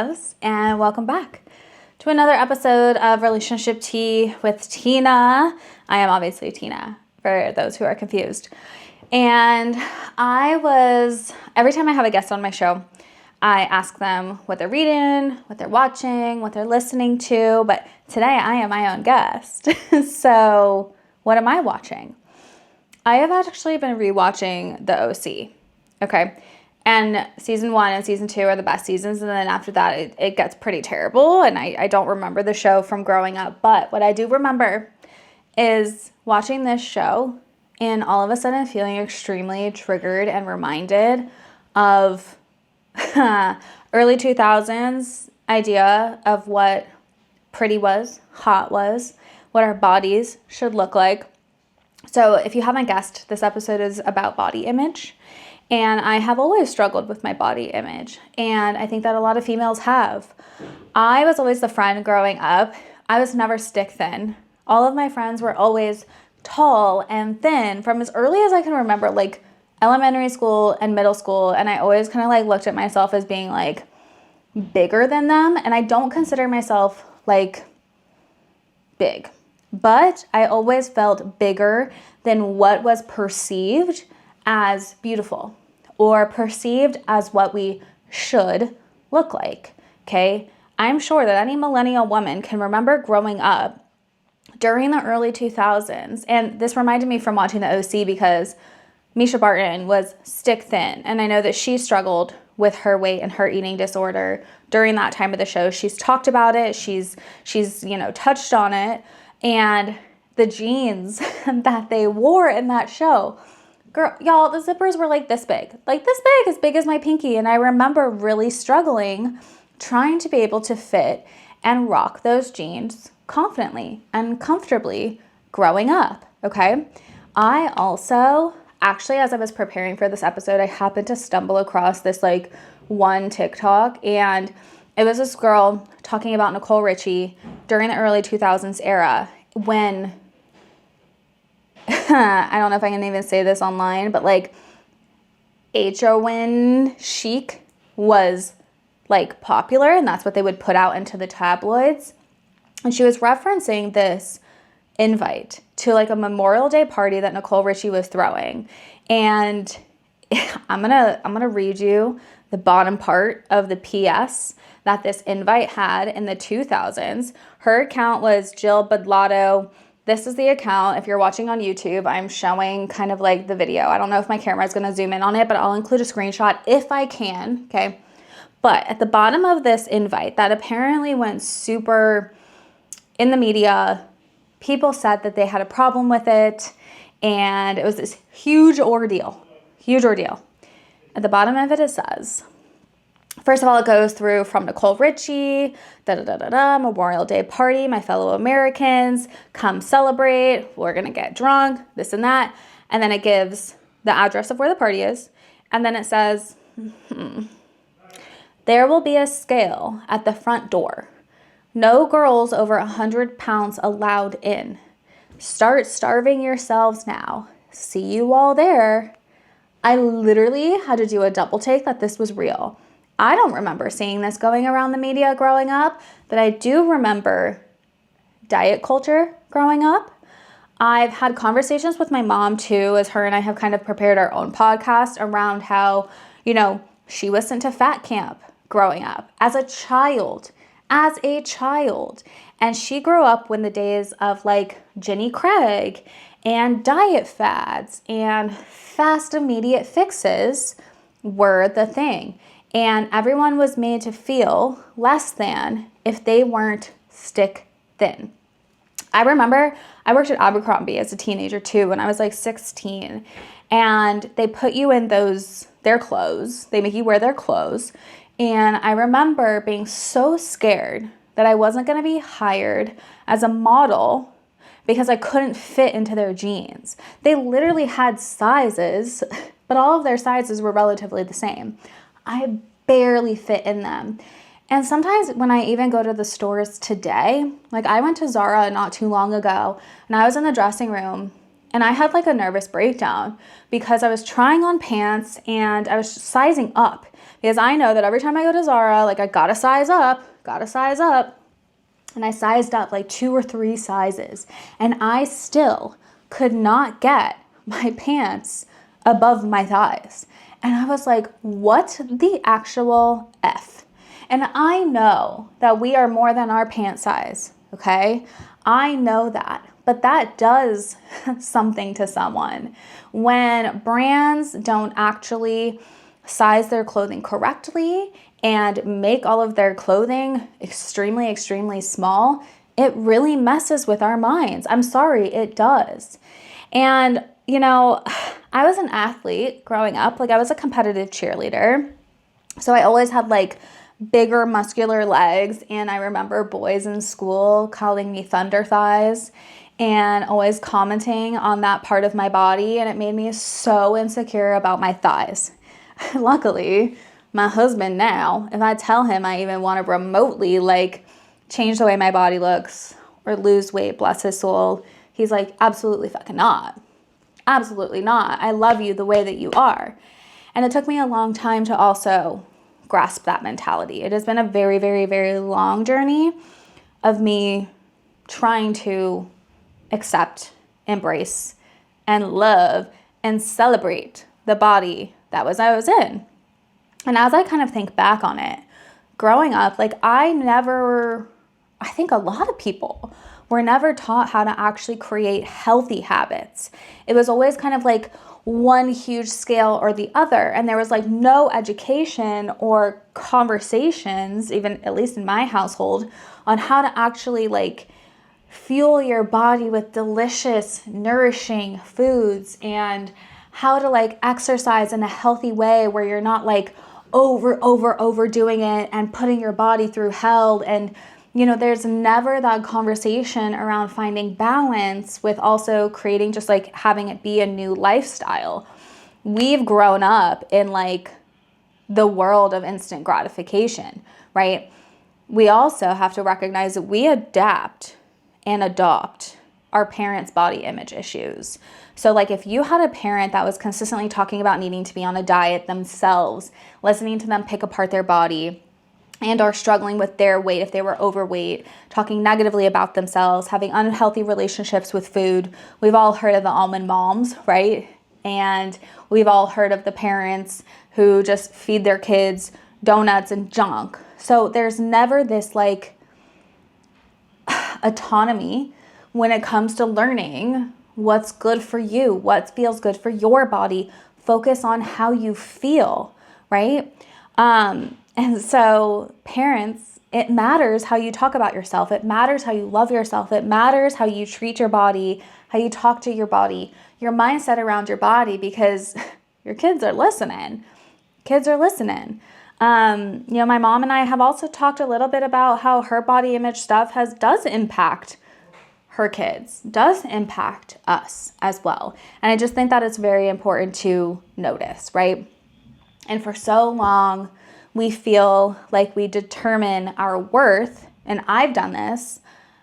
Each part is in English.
loves, and welcome back to another episode of Relationship Tea with Tina. I am obviously Tina, for those who are confused. And every time I have a guest on my show, I ask them what they're reading, what they're watching, what they're listening to, but today I am my own guest. So what am I watching? I have actually been rewatching The OC, okay? And season 1 and season 2 are the best seasons, and then after that, it gets pretty terrible, and I don't remember the show from growing up, but what I do remember is watching this show and all of a sudden feeling extremely triggered and reminded of early 2000s idea of what pretty was, hot was, what our bodies should look like. So if you haven't guessed, this episode is about body image. And I have always struggled with my body image. And I think that a lot of females have. I was always the friend growing up. I was never stick thin. All of my friends were always tall and thin from as early as I can remember, like elementary school and middle school. And I always kind of like looked at myself as being like bigger than them. And I don't consider myself like big. But I always felt bigger than what was perceived as beautiful or perceived as what we should look like, okay? I'm sure that any millennial woman can remember growing up during the early 2000s, and this reminded me from watching The OC because Misha Barton was stick thin, and I know that she struggled with her weight and her eating disorder during that time of the show. She's talked about it, she's touched on it, and the jeans that they wore in that show, girl, y'all, the zippers were like this big, as big as my pinky. And I remember really struggling trying to be able to fit and rock those jeans confidently and comfortably growing up, okay? I also, actually, as I was preparing for this episode, I happened to stumble across this like one TikTok, and it was this girl talking about Nicole Richie during the early 2000s era when I don't know if I can even say this online, but like HON chic was like popular, and that's what they would put out into the tabloids. And she was referencing this invite to like a Memorial Day party that Nicole Richie was throwing. And I'm gonna read you the bottom part of the PS that this invite had in the 2000s. Her account was Jill Badlato. This is the account. If you're watching on YouTube, I'm showing kind of like the video. I don't know if my camera is going to zoom in on it, but I'll include a screenshot if I can, okay? But at the bottom of this invite that apparently went super in the media, people said that they had a problem with it, and it was this huge ordeal. At the bottom of it says, first of all, it goes through from Nicole Richie, Memorial Day party, my fellow Americans, come celebrate, we're going to get drunk, this and that. And then it gives the address of where the party is. And then it says, there will be a scale at the front door. No girls over 100 pounds allowed in. Start starving yourselves now. See you all there. I literally had to do a double take that this was real. I don't remember seeing this going around the media growing up, but I do remember diet culture growing up. I've had conversations with my mom too, as her and I have kind of prepared our own podcast around how, she was sent to fat camp growing up as a child. And she grew up when the days of like Jenny Craig and diet fads and fast immediate fixes were the thing. And everyone was made to feel less than if they weren't stick thin. I remember I worked at Abercrombie as a teenager too when I was like 16. And they put you in their clothes. They make you wear their clothes. And I remember being so scared that I wasn't going to be hired as a model because I couldn't fit into their jeans. They literally had sizes, but all of their sizes were relatively the same. I barely fit in them. And sometimes when I even go to the stores today, like I went to Zara not too long ago, and I was in the dressing room And I had like a nervous breakdown because I was trying on pants and I was sizing up, because I know that every time I go to Zara, like I gotta size up. And I sized up like 2 or 3 sizes, and I still could not get my pants above my thighs. And I was like, what the actual F? And I know that we are more than our pant size, okay? I know that, but that does something to someone when brands don't actually size their clothing correctly and make all of their clothing extremely, extremely small. It really messes with our minds. I'm sorry, it does. And, I was an athlete growing up. Like, I was a competitive cheerleader. So I always had like bigger muscular legs. And I remember boys in school calling me thunder thighs and always commenting on that part of my body. And it made me so insecure about my thighs. Luckily, my husband now, if I tell him I even want to remotely like change the way my body looks or lose weight, bless his soul, he's like, absolutely fucking not. Absolutely not. I love you the way that you are. And it took me a long time to also grasp that mentality. It has been a very, very, very long journey of me trying to accept, embrace, and love and celebrate the body that I was in. And as I kind of think back on it, growing up, like I think a lot of people were never taught how to actually create healthy habits. It was always kind of like one huge scale or the other. And there was like no education or conversations, even at least in my household, on how to actually like fuel your body with delicious, nourishing foods and how to like exercise in a healthy way where you're not like overdoing it and putting your body through hell. And, there's never that conversation around finding balance with also creating just like having it be a new lifestyle. We've grown up in like the world of instant gratification, right? We also have to recognize that we adapt and adopt our parents' body image issues. So like if you had a parent that was consistently talking about needing to be on a diet themselves, listening to them pick apart their body, and are struggling with their weight if they were overweight, talking negatively about themselves, having unhealthy relationships with food. We've all heard of the almond moms, right? And we've all heard of the parents who just feed their kids donuts and junk. So there's never this like autonomy when it comes to learning what's good for you, what feels good for your body. Focus on how you feel, right? And so parents, it matters how you talk about yourself. It matters how you love yourself. It matters how you treat your body, how you talk to your body, your mindset around your body, because your kids are listening. Kids are listening. My mom and I have also talked a little bit about how her body image stuff does impact her kids, does impact us as well. And I just think that it's very important to notice, right? And for so long, we feel like we determine our worth, and I've done this.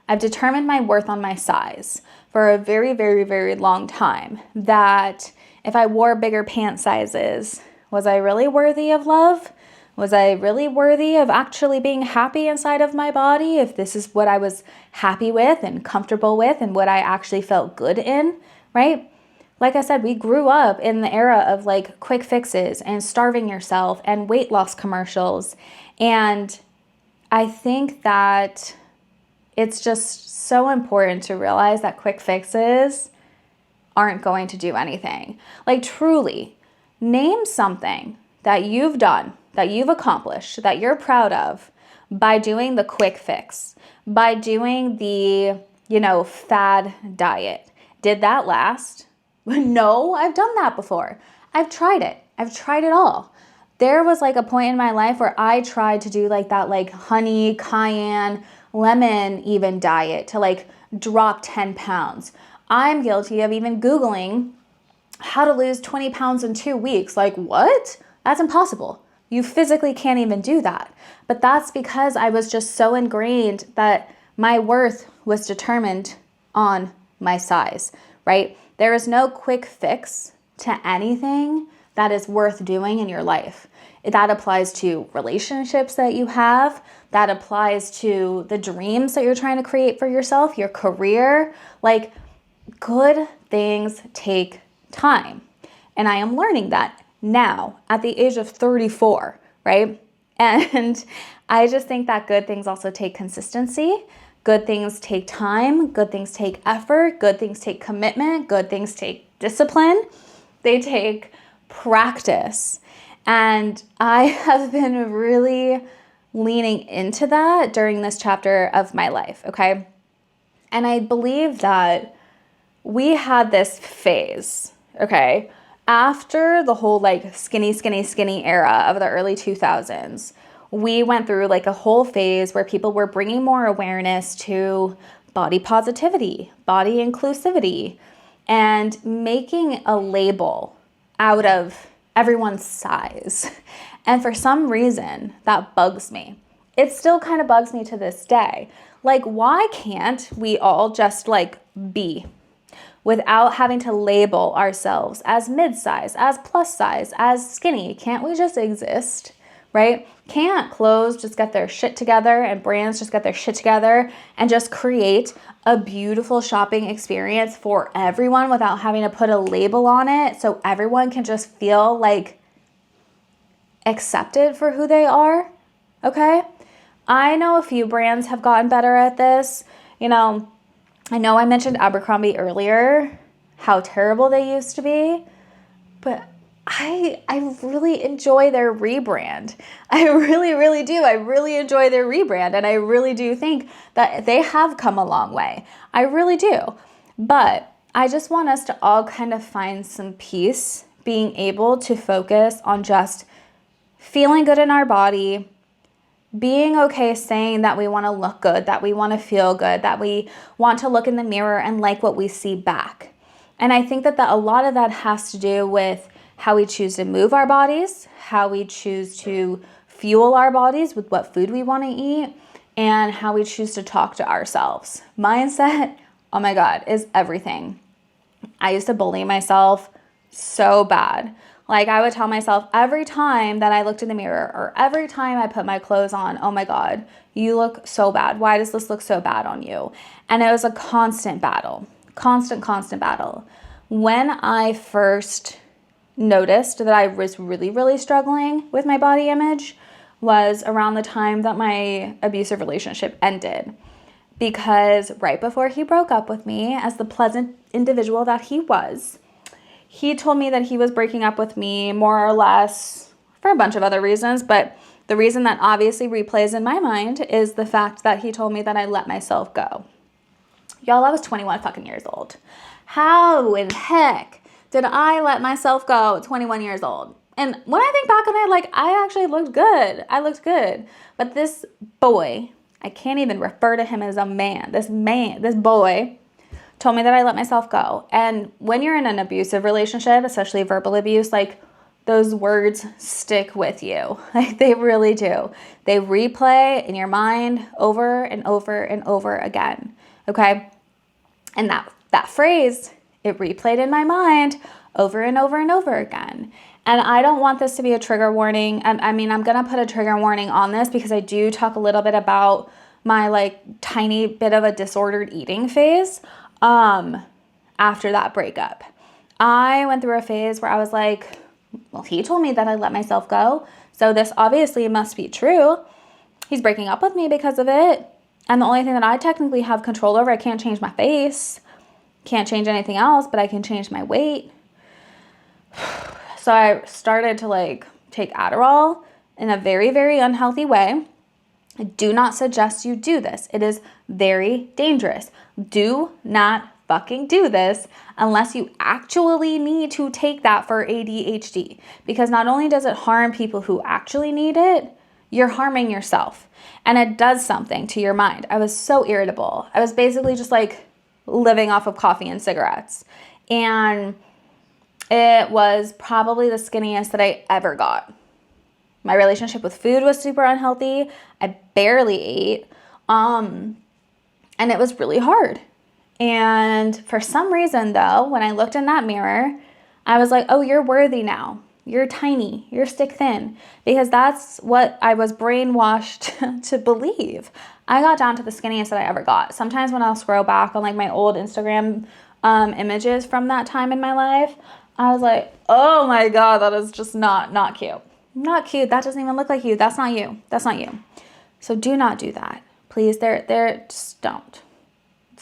I've determined my worth on my size for a very, very, very long time. That if I wore bigger pant sizes, was I really worthy of love? Was I really worthy of actually being happy inside of my body? If this is what I was happy with and comfortable with and what I actually felt good in, right? Like I said, we grew up in the era of like quick fixes and starving yourself and weight loss commercials. And I think that it's just so important to realize that quick fixes aren't going to do anything. Like truly, name something that you've done, that you've accomplished, that you're proud of by doing the quick fix, by doing the, fad diet. Did that last? No, I've done that before. I've tried it. I've tried it all. There was like a point in my life where I tried to do like that like honey, cayenne, lemon even diet to like drop 10 pounds. I'm guilty of even Googling how to lose 20 pounds in 2 weeks. Like what? That's impossible. You physically can't even do that. But that's because I was just so ingrained that my worth was determined on my size, right? There is no quick fix to anything that is worth doing in your life. That applies to relationships that you have. That applies to the dreams that you're trying to create for yourself, your career. Like, good things take time. And I am learning that now at the age of 34, right? And I just think that good things also take consistency. Good things take time. Good things take effort. Good things take commitment. Good things take discipline. They take practice. And I have been really leaning into that during this chapter of my life, okay? And I believe that we had this phase, okay? After the whole like skinny era of the early 2000s, we went through like a whole phase where people were bringing more awareness to body positivity, body inclusivity, and making a label out of everyone's size. And for some reason, that bugs me. It still kind of bugs me to this day. Like, why can't we all just like be without having to label ourselves as mid-size, as plus size, as skinny? Can't we just exist, right? Can't clothes just get their shit together and brands just get their shit together and just create a beautiful shopping experience for everyone without having to put a label on it so everyone can just feel like accepted for who they are? Okay? I know a few brands have gotten better at this. You know I mentioned Abercrombie earlier, how terrible they used to be, but I really enjoy their rebrand. I really, really do. I really enjoy their rebrand, and I really do think that they have come a long way. I really do. But I just want us to all kind of find some peace being able to focus on just feeling good in our body, being okay saying that we want to look good, that we want to feel good, that we want to look in the mirror and like what we see back. And I think that a lot of that has to do with how we choose to move our bodies, how we choose to fuel our bodies with what food we want to eat, and how we choose to talk to ourselves. Mindset, oh my God, is everything. I used to bully myself so bad. Like, I would tell myself every time that I looked in the mirror or every time I put my clothes on, oh my God, you look so bad. Why does this look so bad on you? And it was a constant battle, constant battle. When I first noticed that I was really, really struggling with my body image was around the time that my abusive relationship ended. Because right before he broke up with me, as the pleasant individual that he was, he told me that he was breaking up with me more or less for a bunch of other reasons, but the reason that obviously replays in my mind is the fact that he told me that I let myself go. Y'all, I was 21 fucking years old. How in heck did I let myself go at 21 years old? And when I think back on it, like, I actually looked good. I looked good. But this boy, I can't even refer to him as a man. This boy told me that I let myself go. And when you're in an abusive relationship, especially verbal abuse, like, those words stick with you. Like, they really do. They replay in your mind over and over and over again. Okay? And that phrase, it replayed in my mind over and over and over again. And I don't want this to be a trigger warning. I mean, I'm going to put a trigger warning on this because I do talk a little bit about my like tiny bit of a disordered eating phase after that breakup. I went through a phase where I was like, well, he told me that I let myself go, so this obviously must be true. He's breaking up with me because of it. And the only thing that I technically have control over, I can't change my face, can't change anything else, but I can change my weight. So I started to like take Adderall in a very, very unhealthy way. I do not suggest you do this. It is very dangerous. Do not fucking do this unless you actually need to take that for ADHD. Because not only does it harm people who actually need it, you're harming yourself. And it does something to your mind. I was so irritable. I was basically just like living off of coffee and cigarettes. And it was probably the skinniest that I ever got. My relationship with food was super unhealthy. I barely ate. And it was really hard. And for some reason though, when I looked in that mirror, I was like, oh, you're worthy now. You're tiny, you're stick thin, because that's what I was brainwashed to believe. I got down to the skinniest that I ever got. Sometimes when I'll scroll back on like my old Instagram images from that time in my life, I was like, oh my God, that is just not cute. Not cute. That doesn't even look like you. That's not you. That's not you. So do not do that. Please, just don't.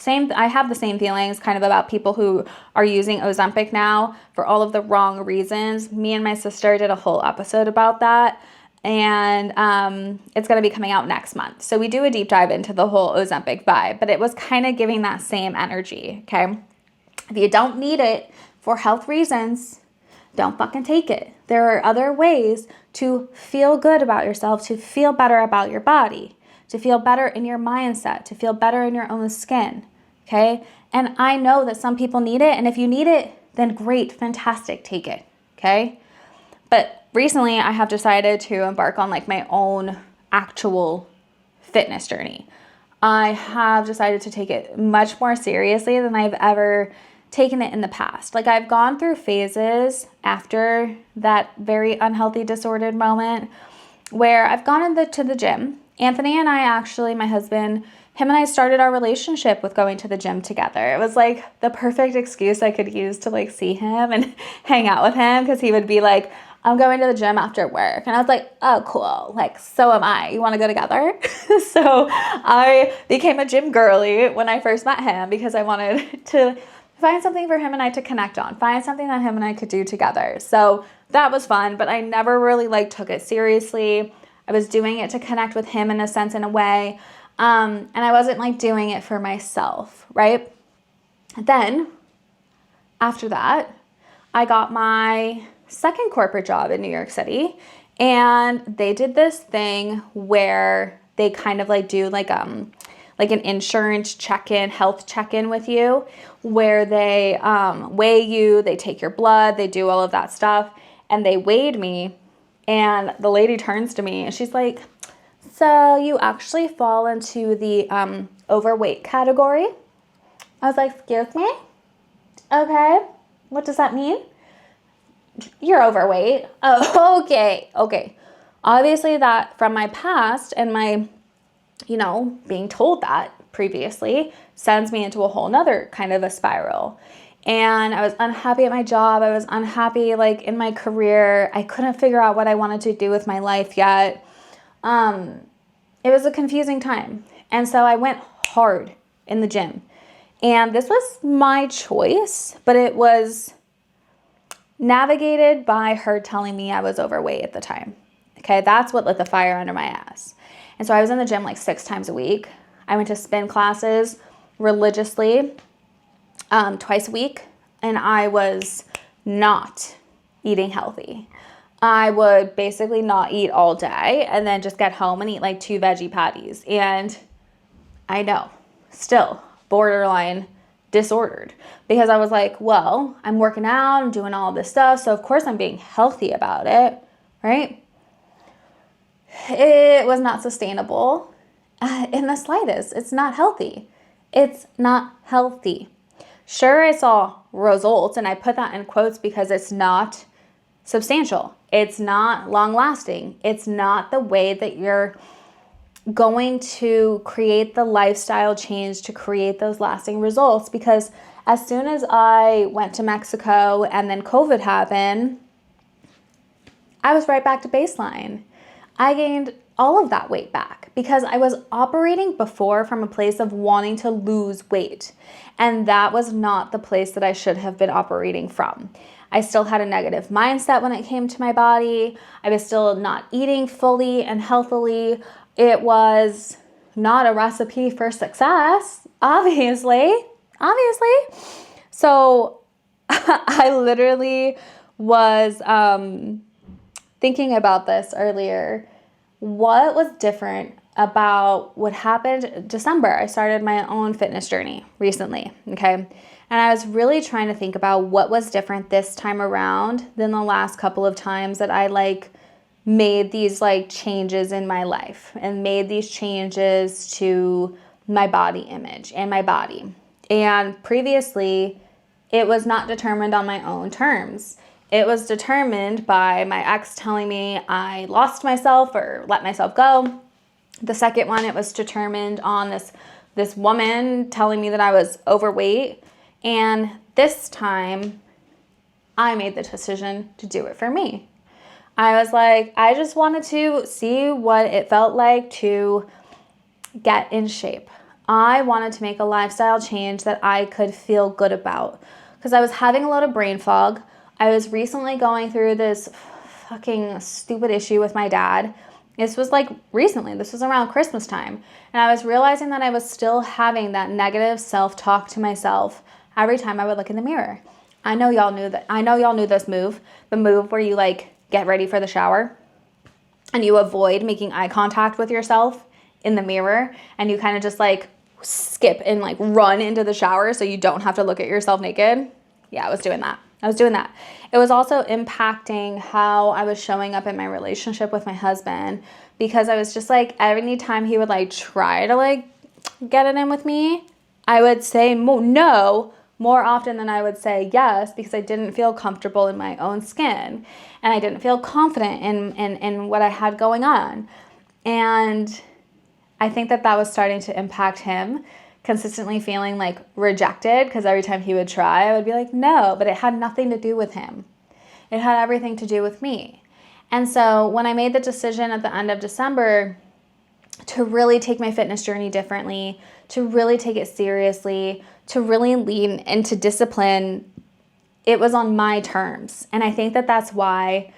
I have the same feelings kind of about people who are using Ozempic now for all of the wrong reasons. Me and my sister did a whole episode about that, and it's going to be coming out next month. So we do a deep dive into the whole Ozempic vibe, but it was kind of giving that same energy, okay? If you don't need it for health reasons, don't fucking take it. There are other ways to feel good about yourself, to feel better about your body, to feel better in your mindset, to feel better in your own skin, okay? And I know that some people need it, and if you need it, then great, fantastic, take it, okay? But recently I have decided to embark on like my own actual fitness journey. I have decided to take it much more seriously than I've ever taken it in the past. Like I've gone through phases after that very unhealthy, disordered moment where I've gone to the gym. Anthony and I actually, my husband, him and I started our relationship with going to the gym together. It was like the perfect excuse I could use to like see him and hang out with him, because he would be like, I'm going to the gym after work. And I was like, oh, cool. Like, so am I. You want to go together? So I became a gym girly when I first met him, because I wanted to find something for him and I to connect on, find something that him and I could do together. So that was fun, but I never really like took it seriously. I was doing it to connect with him in a sense, in a way. And I wasn't like doing it for myself, right? Then after that, I got my second corporate job in New York City, and they did this thing where they kind of like do like an insurance check-in, health check-in with you, where they weigh you, they take your blood, they do all of that stuff, and they weighed me, and the lady turns to me and she's like, so you actually fall into the overweight category. I was like, excuse me? Okay, what does that mean? You're overweight. Oh, okay. Obviously that from my past and my, being told that previously sends me into a whole nother kind of a spiral. And I was unhappy at my job. I was unhappy like in my career. I couldn't figure out what I wanted to do with my life yet. It was a confusing time. And so I went hard in the gym. And this was my choice, but it was navigated by her telling me I was overweight at the time. Okay, that's what lit the fire under my ass. And so I was in the gym like 6 times a week. I went to spin classes religiously twice a week, and I was not eating healthy. I would basically not eat all day and then just get home and eat like 2 veggie patties. And I know, still borderline disordered, because I was like, well, I'm working out, I'm doing all this stuff, so of course I'm being healthy about it, right? It was not sustainable in the slightest. It's not healthy. It's not healthy. Sure, I saw results, and I put that in quotes because it's not substantial. It's not long lasting. It's not the way that you're going to create the lifestyle change to create those lasting results. Because as soon as I went to Mexico and then COVID happened, I was right back to baseline. I gained all of that weight back because I was operating before from a place of wanting to lose weight. And that was not the place that I should have been operating from. I still had a negative mindset when it came to my body. I was still not eating fully and healthily. It was not a recipe for success, obviously. So I literally was thinking about this earlier. What was different about what happened December? I started my own fitness journey recently, okay? And I was really trying to think about what was different this time around than the last couple of times that I made these changes in my life and made these changes to my body image and my body. And previously, it was not determined on my own terms. It was determined by my ex telling me I lost myself or let myself go. The second one, it was determined on this woman telling me that I was overweight. And this time, I made the decision to do it for me. I was like, I just wanted to see what it felt like to get in shape. I wanted to make a lifestyle change that I could feel good about because I was having a lot of brain fog. I was recently going through this fucking stupid issue with my dad. This was like recently, this was around Christmas time. And I was realizing that I was still having that negative self-talk to myself every time I would look in the mirror. I know y'all knew that. I know y'all knew this move, the move where you like get ready for the shower and you avoid making eye contact with yourself in the mirror and you kind of just like skip and like run into the shower so you don't have to look at yourself naked. Yeah, I was doing that. It was also impacting how I was showing up in my relationship with my husband because I was just like, every time he would like try to like get it in with me, I would say no more often than I would say yes because I didn't feel comfortable in my own skin and I didn't feel confident in what I had going on. And I think that was starting to impact him, consistently feeling like rejected because every time he would try, I would be like, no, but it had nothing to do with him. It had everything to do with me. And so when I made the decision at the end of December to really take my fitness journey differently, to really take it seriously, to really lean into discipline, it was on my terms. And I think that that's why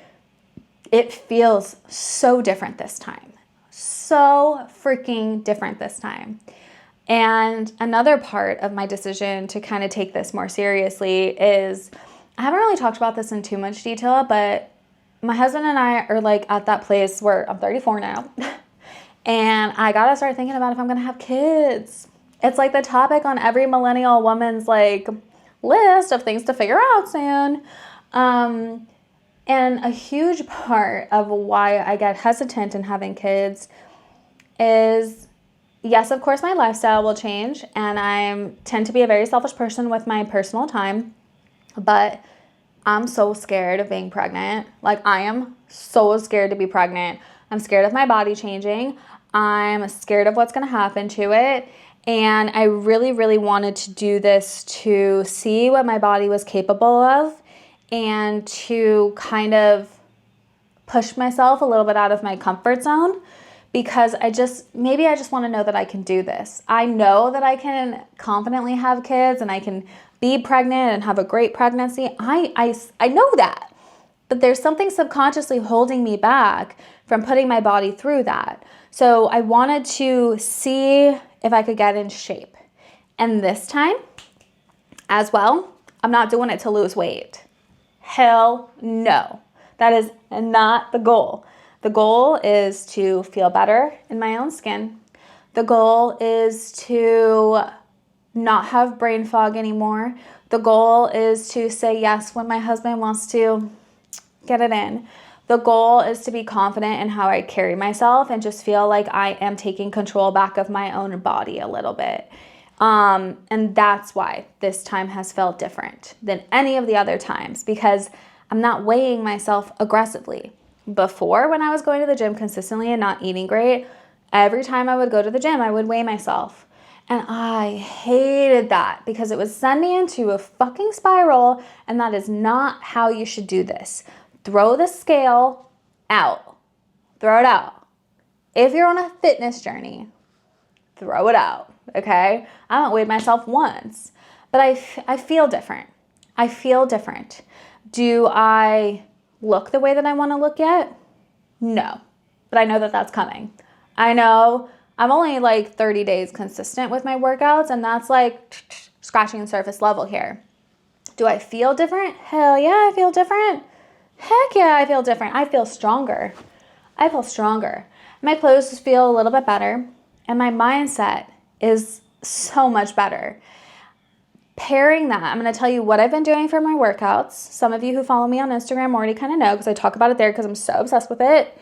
it feels so different this time. So freaking different this time. And another part of my decision to kind of take this more seriously is, I haven't really talked about this in too much detail, but my husband and I are like at that place where I'm 34 now. And I gotta start thinking about if I'm gonna have kids. It's like the topic on every millennial woman's like list of things to figure out soon. And a huge part of why I get hesitant in having kids is, yes, of course, my lifestyle will change, and I tend to be a very selfish person with my personal time, but I'm so scared of being pregnant. Like, I am so scared to be pregnant. I'm scared of my body changing. I'm scared of what's going to happen to it, and I really, really wanted to do this to see what my body was capable of and to kind of push myself a little bit out of my comfort zone. Because I just want to know that I can do this. I know that I can confidently have kids and I can be pregnant and have a great pregnancy. I know that. But there's something subconsciously holding me back from putting my body through that. So I wanted to see if I could get in shape. And this time, as well, I'm not doing it to lose weight. Hell no. That is not the goal. The goal is to feel better in my own skin. The goal is to not have brain fog anymore. The goal is to say yes when my husband wants to get it in. The goal is to be confident in how I carry myself and just feel like I am taking control back of my own body a little bit. And that's why this time has felt different than any of the other times, because I'm not weighing myself aggressively. Before, when I was going to the gym consistently and not eating great, every time I would go to the gym, I would weigh myself. And I hated that because it would send me into a fucking spiral, and that is not how you should do this. Throw the scale out. Throw it out. If you're on a fitness journey, throw it out, okay? I haven't weighed myself once, but I feel different. I feel different. Do I look the way that I want to look yet? No, but I know that that's coming. I know I'm only like 30 days consistent with my workouts, and that's like scratching the surface level here. Do I feel different? Hell yeah, I feel different. Heck yeah, I feel different. I feel stronger. My clothes feel a little bit better, and my mindset is so much better. Pairing that, I'm going to tell you what I've been doing for my workouts. Some of you who follow me on Instagram already kind of know because I talk about it there because I'm so obsessed with it.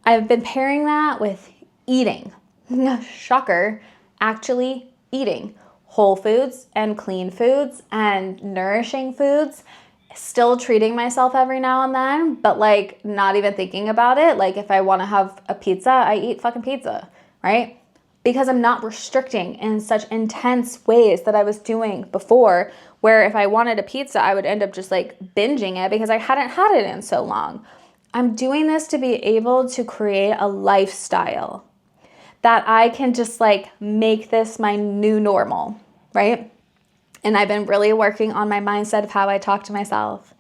I've been pairing that with eating. Shocker, actually eating whole foods and clean foods and nourishing foods, still treating myself every now and then, but like not even thinking about it. Like if I want to have a pizza, I eat fucking pizza, right? Because I'm not restricting in such intense ways that I was doing before, where if I wanted a pizza, I would end up just like binging it because I hadn't had it in so long. I'm doing this to be able to create a lifestyle that I can just like make this my new normal, right? And I've been really working on my mindset of how I talk to myself.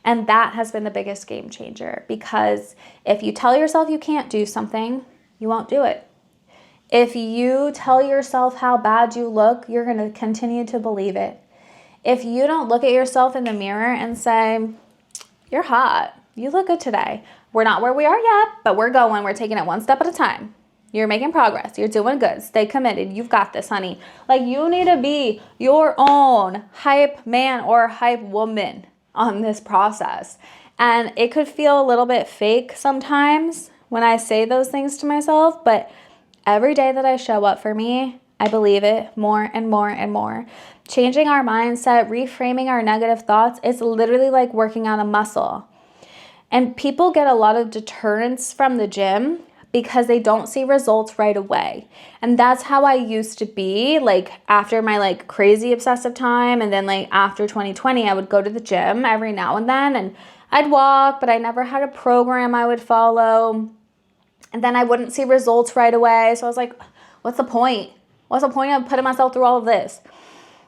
And that has been the biggest game changer, because if you tell yourself you can't do something, you won't do it. If you tell yourself how bad you look, you're going to continue to believe it. If you don't look at yourself in the mirror and say, you're hot, you look good today. We're not where we are yet, but we're going. We're taking it one step at a time. You're making progress. You're doing good. Stay committed. You've got this, honey. Like, you need to be your own hype man or hype woman on this process. And it could feel a little bit fake sometimes when I say those things to myself, but every day that I show up for me, I believe it more and more and more. Changing our mindset, reframing our negative thoughts, it's literally like working on a muscle. And people get a lot of deterrence from the gym because they don't see results right away. And that's how I used to be, like after my like crazy obsessive time, and then like after 2020, I would go to the gym every now and then, and I'd walk, but I never had a program I would follow. And then I wouldn't see results right away. So I was like, what's the point? What's the point of putting myself through all of this?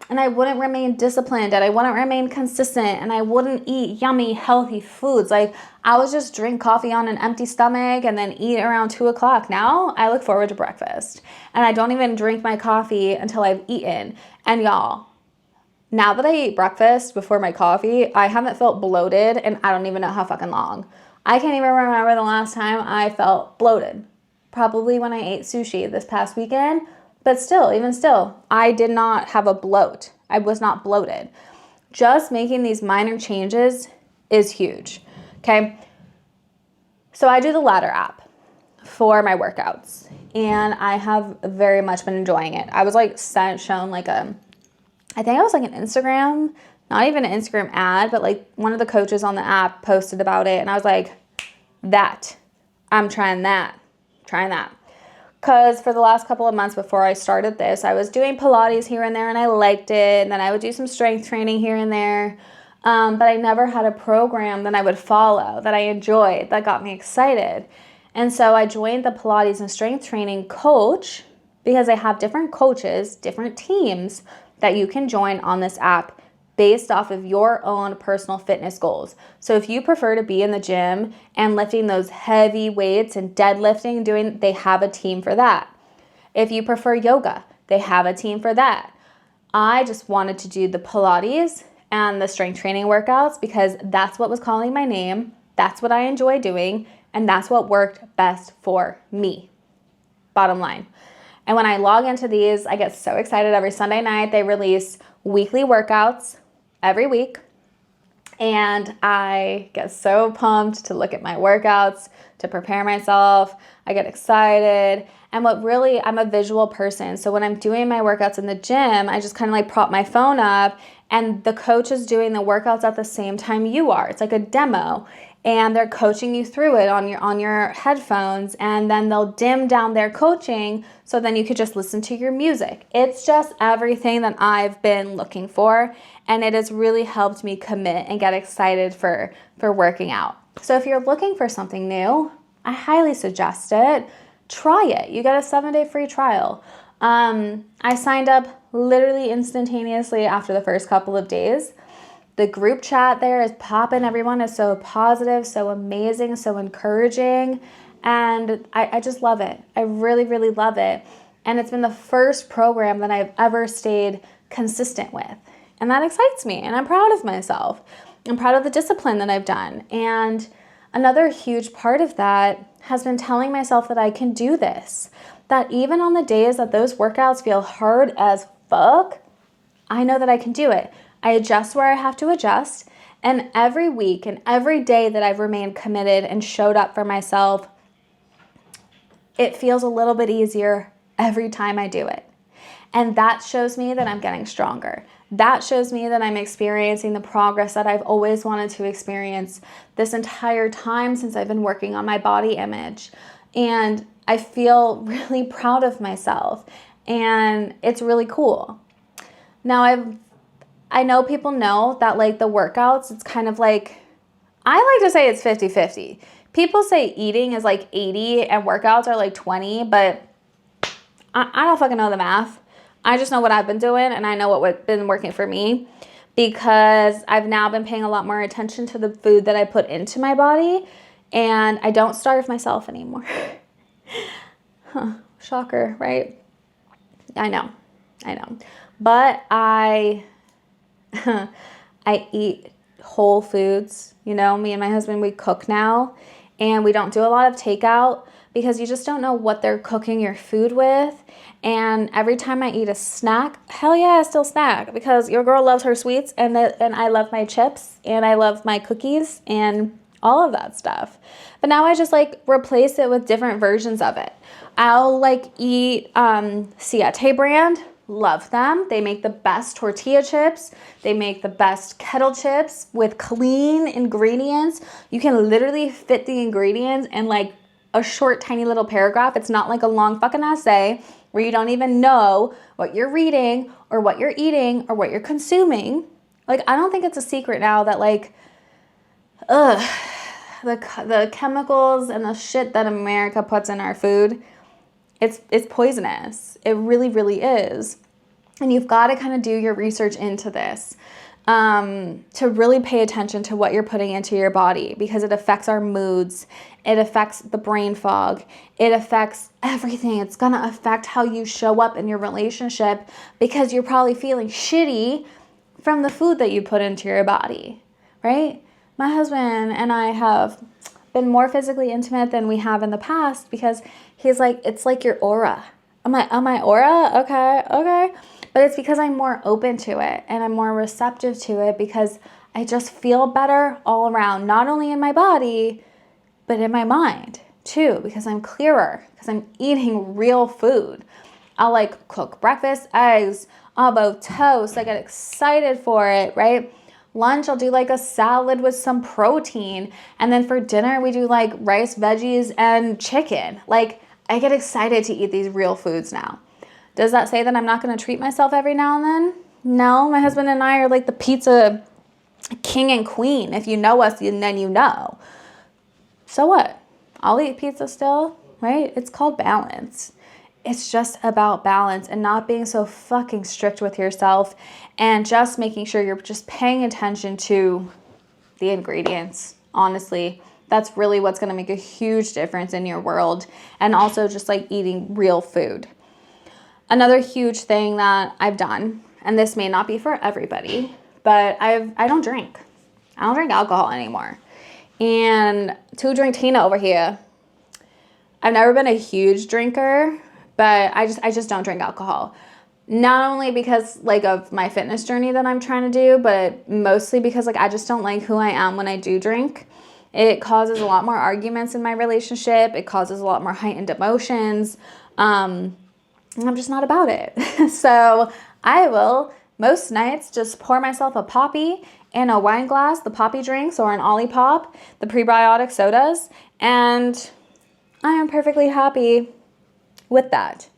And I wouldn't remain disciplined, and I wouldn't remain consistent, and I wouldn't eat yummy, healthy foods. Like, I would just drink coffee on an empty stomach and then eat around 2 o'clock. Now I look forward to breakfast, and I don't even drink my coffee until I've eaten. And y'all, now that I eat breakfast before my coffee, I haven't felt bloated, and I don't even know how fucking long. I can't even remember the last time I felt bloated. Probably when I ate sushi this past weekend. But still, even still, I did not have a bloat. I was not bloated. Just making these minor changes is huge, okay? So I do the Ladder app for my workouts, and I have very much been enjoying it. I was like shown like I think it was like an Instagram, not even an Instagram ad, but like one of the coaches on the app posted about it, and I was like, I'm trying that. Because for the last couple of months before I started this, I was doing Pilates here and there, and I liked it. And then I would do some strength training here and there. But I never had a program that I would follow, that I enjoyed, that got me excited. And so I joined the Pilates and strength training coach, because I have different coaches, different teams that you can join on this app based off of your own personal fitness goals. So if you prefer to be in the gym and lifting those heavy weights and deadlifting, they have a team for that. If you prefer yoga, they have a team for that. I just wanted to do the Pilates and the strength training workouts because that's what was calling my name. That's what I enjoy doing, and that's what worked best for me. Bottom line. And when I log into these, I get so excited. Every Sunday night, they release weekly workouts every week. And I get so pumped to look at my workouts, to prepare myself. I get excited. And I'm a visual person. So when I'm doing my workouts in the gym, I just kind of like prop my phone up, and the coach is doing the workouts at the same time you are. It's like a demo. And they're coaching you through it on your headphones, and then they'll dim down their coaching so then you could just listen to your music. It's just everything that I've been looking for, and it has really helped me commit and get excited for working out. So if you're looking for something new, I highly suggest it. Try it. You get a 7-day free trial. I signed up literally instantaneously after the first couple of days. The group chat there is popping. Everyone is so positive, so amazing, so encouraging. And I just love it. I really, really love it. And it's been the first program that I've ever stayed consistent with. And that excites me. And I'm proud of myself. I'm proud of the discipline that I've done. And another huge part of that has been telling myself that I can do this. That even on the days that those workouts feel hard as fuck, I know that I can do it. I adjust where I have to adjust, and every week and every day that I've remained committed and showed up for myself, it feels a little bit easier every time I do it. And that shows me that I'm getting stronger. That shows me that I'm experiencing the progress that I've always wanted to experience this entire time since I've been working on my body image. And I feel really proud of myself. And it's really cool. Now, I know people know that like the workouts, it's kind of like, I like to say it's 50-50. People say eating is like 80 and workouts are like 20, but I don't fucking know the math. I just know what I've been doing, and I know what's been working for me, because I've now been paying a lot more attention to the food that I put into my body, and I don't starve myself anymore. Shocker, right? I know. But I eat whole foods. You know, me and my husband, we cook now, and we don't do a lot of takeout because you just don't know what they're cooking your food with. And every time I eat a snack, hell yeah, I still snack, because your girl loves her sweets, and I love my chips, and I love my cookies and all of that stuff. But now I just like replace it with different versions of it. I'll like eat Siete brand. Love them. They make the best tortilla chips. They make the best kettle chips with clean ingredients. You can literally fit the ingredients in like a short, tiny little paragraph. It's not like a long fucking essay where you don't even know what you're reading or what you're eating or what you're consuming. Like, I don't think it's a secret now that like, the chemicals and the shit that America puts in our food, it's poisonous. It really, really is. And you've got to kind of do your research into this to really pay attention to what you're putting into your body, because it affects our moods. It affects the brain fog. It affects everything. It's going to affect how you show up in your relationship, because you're probably feeling shitty from the food that you put into your body, right? My husband and I have been more physically intimate than we have in the past, because he's like, it's like your aura. I'm like, oh, my aura? Okay. But it's because I'm more open to it and I'm more receptive to it, because I just feel better all around, not only in my body, but in my mind too, because I'm clearer, because I'm eating real food. I'll like cook breakfast, eggs, avo toast. I get excited for it, right? Lunch, I'll do like a salad with some protein. And then for dinner, we do like rice, veggies, and chicken. Like, I get excited to eat these real foods now. Does that say that I'm not going to treat myself every now and then? No, my husband and I are like the pizza king and queen. If you know us, then you know. So what? I'll eat pizza still, right? It's called balance. It's just about balance and not being so fucking strict with yourself, and just making sure you're just paying attention to the ingredients. Honestly, that's really what's going to make a huge difference in your world. And also just like eating real food. Another huge thing that I've done, and this may not be for everybody, but I don't drink. I don't drink alcohol anymore. And to drink Tina over here, I've never been a huge drinker, but I just don't drink alcohol. Not only because like of my fitness journey that I'm trying to do, but mostly because like I just don't like who I am when I do drink. It causes a lot more arguments in my relationship. It causes a lot more heightened emotions. And I'm just not about it. So I will most nights just pour myself a Poppy in a wine glass, the Poppy drinks, or an Olipop, the prebiotic sodas, and I am perfectly happy with that.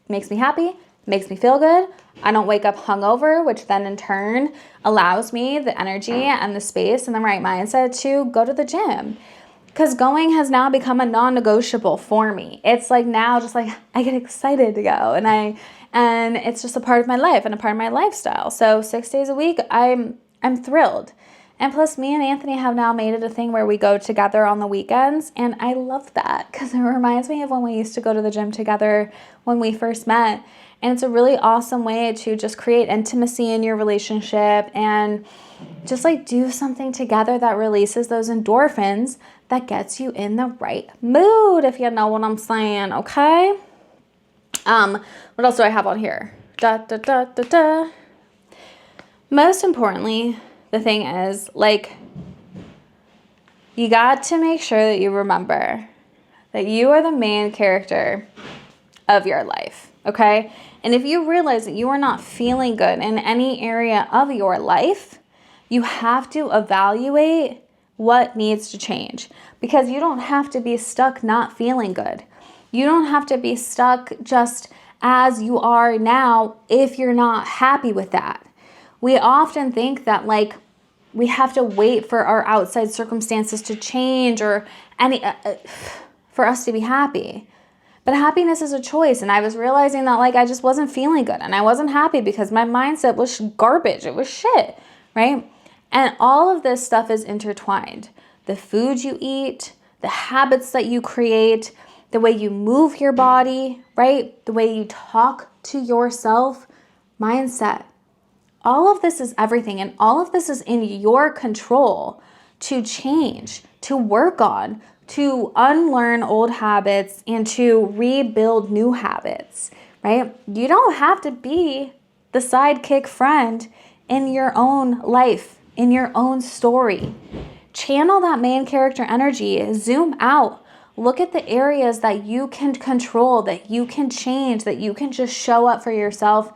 Makes me happy, makes me feel good. I don't wake up hungover, which then in turn allows me the energy and the space and the right mindset to go to the gym. Because going has now become a non-negotiable for me. It's like now just like I get excited to go, and it's just a part of my life and a part of my lifestyle. So 6 days a week, I'm thrilled. And plus, me and Anthony have now made it a thing where we go together on the weekends, and I love that because it reminds me of when we used to go to the gym together when we first met. And it's a really awesome way to just create intimacy in your relationship and just like do something together that releases those endorphins that gets you in the right mood, if you know what I'm saying, okay? What else do I have on here? Most importantly, the thing is, like, you got to make sure that you remember that you are the main character of your life, okay? And if you realize that you are not feeling good in any area of your life, you have to evaluate what needs to change, because you don't have to be stuck not feeling good. You don't have to be stuck just as you are now if you're not happy with that. We often think that like we have to wait for our outside circumstances to change or any for us to be happy. But happiness is a choice, and I was realizing that like I just wasn't feeling good and I wasn't happy because my mindset was garbage. It was shit, right? And all of this stuff is intertwined. The food you eat, the habits that you create, the way you move your body, right? The way you talk to yourself, mindset. All of this is everything, and all of this is in your control to change, to work on, to unlearn old habits and to rebuild new habits, right? You don't have to be the sidekick friend in your own life, in your own story. Channel that main character energy, zoom out, look at the areas that you can control, that you can change, that you can just show up for yourself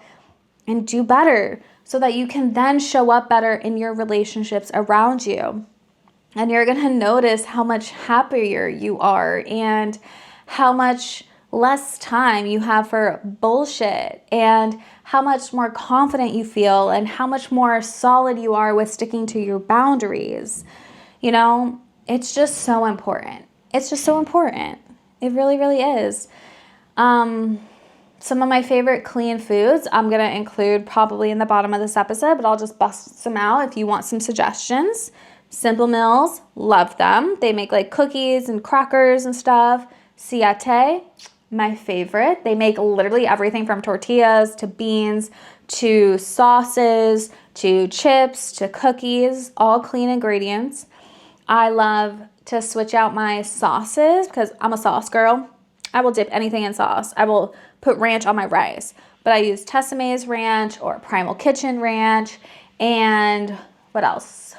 and do better so that you can then show up better in your relationships around you. And you're going to notice how much happier you are and how much less time you have for bullshit and how much more confident you feel and how much more solid you are with sticking to your boundaries. You know, it's just so important. It's just so important. It really, really is. Some of my favorite clean foods I'm going to include probably in the bottom of this episode, but I'll just bust some out if you want some suggestions. Simple Mills, love them. They make like cookies and crackers and stuff. Siete, my favorite. They make literally everything from tortillas to beans to sauces to chips to cookies, all clean ingredients. I love to switch out my sauces because I'm a sauce girl. I will dip anything in sauce. I will put ranch on my rice, but I use Tessemae's ranch or Primal Kitchen ranch. And what else?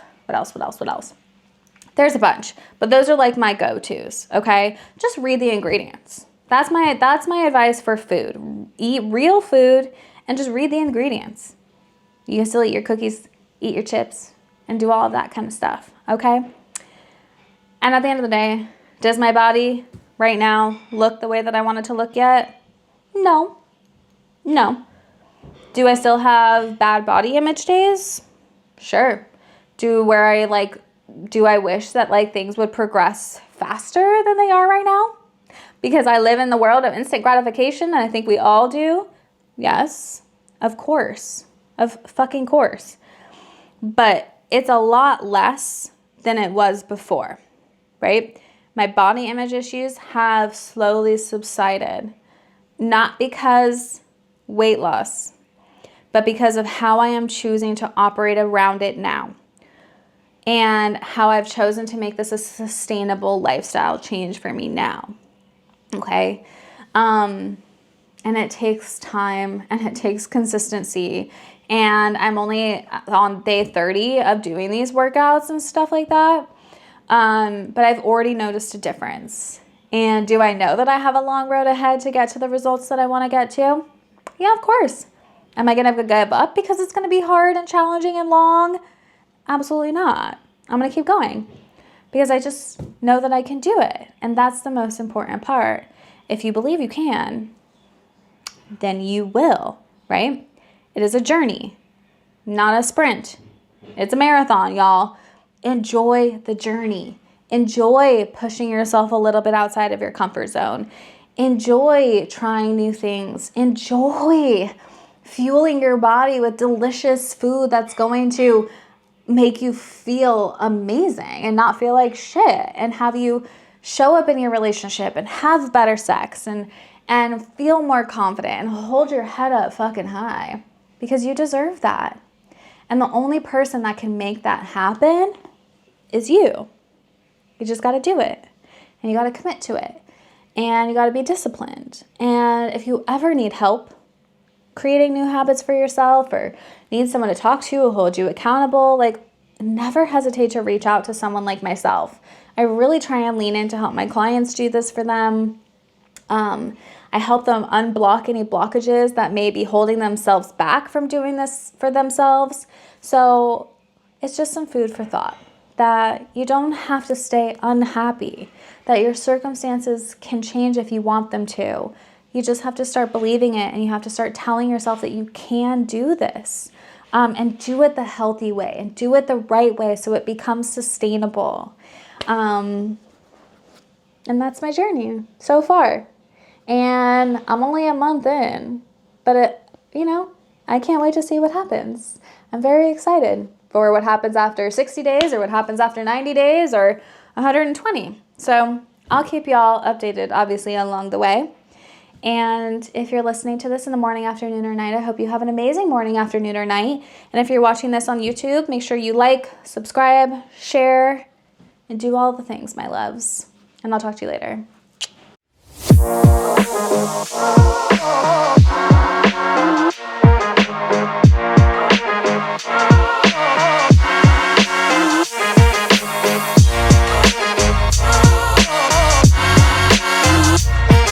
There's a bunch, but those are like my go-tos, okay? Just read the ingredients. That's my advice for food. Eat real food and just read the ingredients. You can still eat your cookies, eat your chips, and do all of that kind of stuff, okay? And at the end of the day, does my body right now look the way that I want it to look yet? No. Do I still have bad body image days? Sure. Do I wish that like things would progress faster than they are right now? Because I live in the world of instant gratification and I think we all do. Yes, of course. Of fucking course. But it's a lot less than it was before, right? My body image issues have slowly subsided. Not because weight loss, but because of how I am choosing to operate around it now. And how I've chosen to make this a sustainable lifestyle change for me now. Okay? And it takes time and it takes consistency. And I'm only on day 30 of doing these workouts and stuff like that. But I've already noticed a difference. And do I know that I have a long road ahead to get to the results that I want to get to? Yeah, of course. Am I going to give up because it's going to be hard and challenging and long? Absolutely not. I'm going to keep going because I just know that I can do it. And that's the most important part. If you believe you can, then you will, right? It is a journey, not a sprint. It's a marathon, y'all. Enjoy the journey. Enjoy pushing yourself a little bit outside of your comfort zone. Enjoy trying new things. Enjoy fueling your body with delicious food that's going to make you feel amazing and not feel like shit, and have you show up in your relationship and have better sex and feel more confident and hold your head up fucking high, because you deserve that. And the only person that can make that happen is you. You just got to do it, and you got to commit to it, and you got to be disciplined. And if you ever need help creating new habits for yourself or need someone to talk to, hold you accountable, like never hesitate to reach out to someone like myself. I really try and lean in to help my clients do this for them. I help them unblock any blockages that may be holding themselves back from doing this for themselves. So it's just some food for thought, that you don't have to stay unhappy, that your circumstances can change if you want them to. You just have to start believing it, and you have to start telling yourself that you can do this, and do it the healthy way and do it the right way so it becomes sustainable. And that's my journey so far. And I'm only a month in, but I can't wait to see what happens. I'm very excited for what happens after 60 days or what happens after 90 days or 120. So I'll keep y'all updated, obviously, along the way. And if you're listening to this in the morning, afternoon, or night, I hope you have an amazing morning, afternoon, or night. And if you're watching this on YouTube, make sure you like, subscribe, share, and do all the things, my loves. And I'll talk to you later.